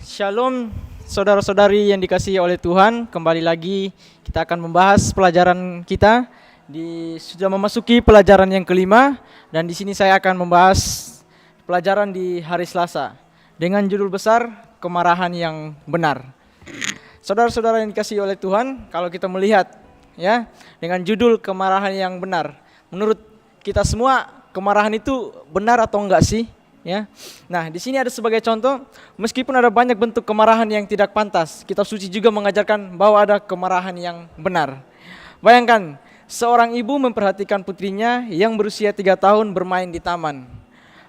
Shalom saudara-saudari yang dikasihi oleh Tuhan. Kembali lagi kita akan membahas pelajaran kita sudah memasuki pelajaran yang kelima, dan di sini saya akan membahas pelajaran di hari Selasa dengan judul besar kemarahan yang benar. Saudara-saudara yang dikasihi oleh Tuhan, kalau kita melihat ya dengan judul kemarahan yang benar, menurut kita semua kemarahan itu benar atau enggak sih? Ya. Nah, di sini ada sebagai contoh, meskipun ada banyak bentuk kemarahan yang tidak pantas, kitab suci juga mengajarkan bahwa ada kemarahan yang benar. Bayangkan, seorang ibu memperhatikan putrinya yang berusia 3 tahun bermain di taman.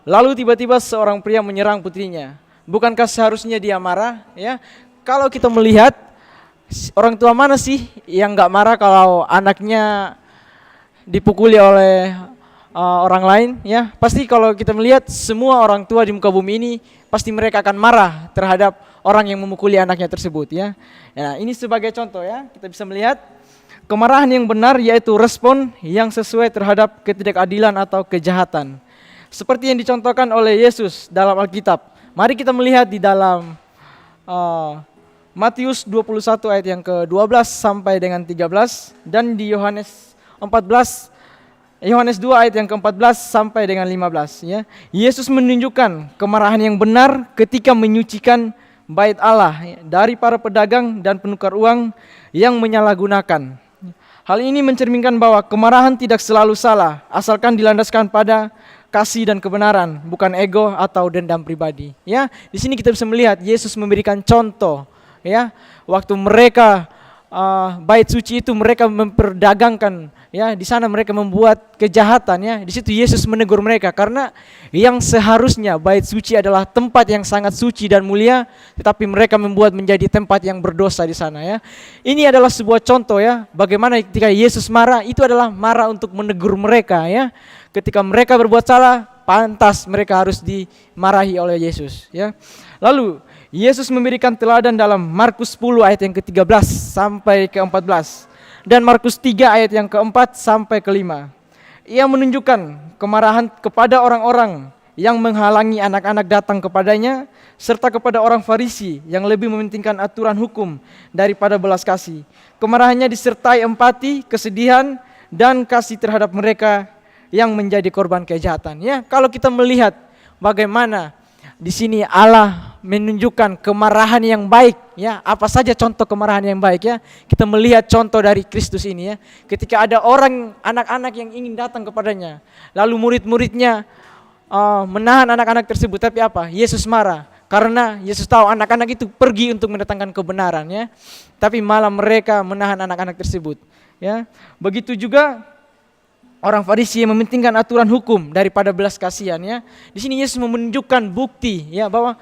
Lalu tiba-tiba seorang pria menyerang putrinya. Bukankah seharusnya dia marah? Ya. Kalau kita melihat, orang tua mana sih yang gak marah kalau anaknya dipukuli oleh orang lain, ya pasti. Kalau kita melihat semua orang tua di muka bumi ini, pasti mereka akan marah terhadap orang yang memukuli anaknya tersebut, ya. Nah, ini sebagai contoh, ya, kita bisa melihat kemarahan yang benar, yaitu respon yang sesuai terhadap ketidakadilan atau kejahatan, seperti yang dicontohkan oleh Yesus dalam Alkitab. Mari kita melihat di dalam Matius 21 ayat yang ke-12 sampai dengan 13, dan di Yohanes 2 ayat yang ke-14 sampai dengan 15, ya. Yesus menunjukkan kemarahan yang benar ketika menyucikan bait Allah, ya, dari para pedagang dan penukar uang yang menyalahgunakan. Hal ini mencerminkan bahwa kemarahan tidak selalu salah, asalkan dilandaskan pada kasih dan kebenaran, bukan ego atau dendam pribadi. Ya, di sini kita bisa melihat Yesus memberikan contoh, ya, waktu mereka bait suci itu mereka memperdagangkan, ya, di sana mereka membuat kejahatan, ya. Di situ Yesus menegur mereka karena yang seharusnya bait suci adalah tempat yang sangat suci dan mulia, tetapi mereka membuat menjadi tempat yang berdosa di sana, ya. Ini adalah sebuah contoh, ya, bagaimana ketika Yesus marah, itu adalah marah untuk menegur mereka, ya. Ketika mereka berbuat salah, pantas mereka harus dimarahi oleh Yesus, ya. Lalu Yesus memberikan teladan dalam Markus 10 ayat yang ke-13 sampai ke-14 dan Markus 3 ayat yang ke-4 sampai ke-5. Ia menunjukkan kemarahan kepada orang-orang yang menghalangi anak-anak datang kepadanya, serta kepada orang Farisi yang lebih mementingkan aturan hukum daripada belas kasih. Kemarahannya disertai empati, kesedihan, dan kasih terhadap mereka yang menjadi korban kejahatan. Ya, kalau kita melihat bagaimana di sini Allah menunjukkan kemarahan yang baik, ya. Apa saja contoh kemarahan yang baik, ya? Kita melihat contoh dari Kristus ini, ya. Ketika ada orang, anak-anak yang ingin datang kepadanya, lalu murid-muridnya menahan anak-anak tersebut, tapi apa? Yesus marah karena Yesus tahu anak-anak itu pergi untuk mendatangkan kebenaran, ya. Tapi malah mereka menahan anak-anak tersebut, ya. Begitu juga orang Farisi yang mementingkan aturan hukum daripada belas kasihan, ya. Di sini Yesus menunjukkan bukti, ya, bahwa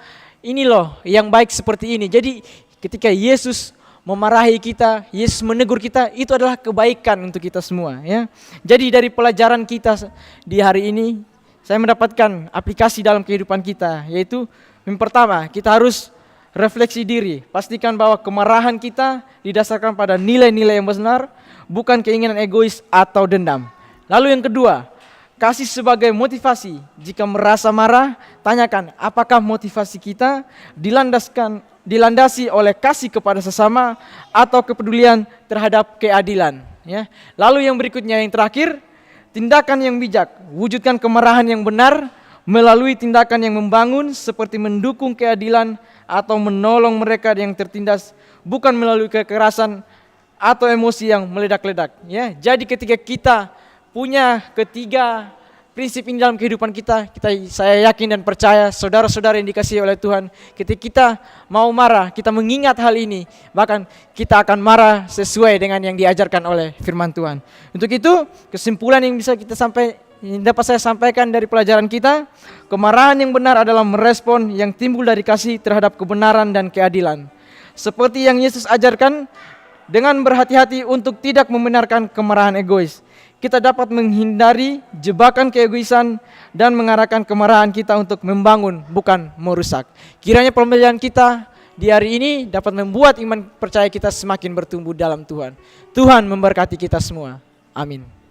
ini loh yang baik seperti ini. Jadi ketika Yesus memarahi kita, Yesus menegur kita, itu adalah kebaikan untuk kita semua, ya. Jadi dari pelajaran kita di hari ini, saya mendapatkan aplikasi dalam kehidupan kita, yaitu yang pertama, kita harus refleksi diri. Pastikan bahwa kemarahan kita didasarkan pada nilai-nilai yang benar, bukan keinginan egois atau dendam. Lalu yang kedua, kasih sebagai motivasi. Jika merasa marah, tanyakan apakah motivasi kita dilandasi oleh kasih kepada sesama atau kepedulian terhadap keadilan, ya. Lalu yang berikutnya, yang terakhir, tindakan yang bijak. Wujudkan kemarahan yang benar melalui tindakan yang membangun, seperti mendukung keadilan atau menolong mereka yang tertindas, bukan melalui kekerasan atau emosi yang meledak-ledak, ya. Jadi ketika kita punya ketiga prinsip ini dalam kehidupan kita, saya yakin dan percaya saudara-saudara yang dikasihi oleh Tuhan, ketika kita mau marah, kita mengingat hal ini, bahkan kita akan marah sesuai dengan yang diajarkan oleh firman Tuhan. Untuk itu, kesimpulan yang dapat saya sampaikan dari pelajaran kita, kemarahan yang benar adalah merespon yang timbul dari kasih terhadap kebenaran dan keadilan. Seperti yang Yesus ajarkan, dengan berhati-hati untuk tidak membenarkan kemarahan egois, kita dapat menghindari jebakan keegoisan dan mengarahkan kemarahan kita untuk membangun, bukan merusak. Kiranya pembelajaran kita di hari ini dapat membuat iman percaya kita semakin bertumbuh dalam Tuhan. Tuhan memberkati kita semua. Amin.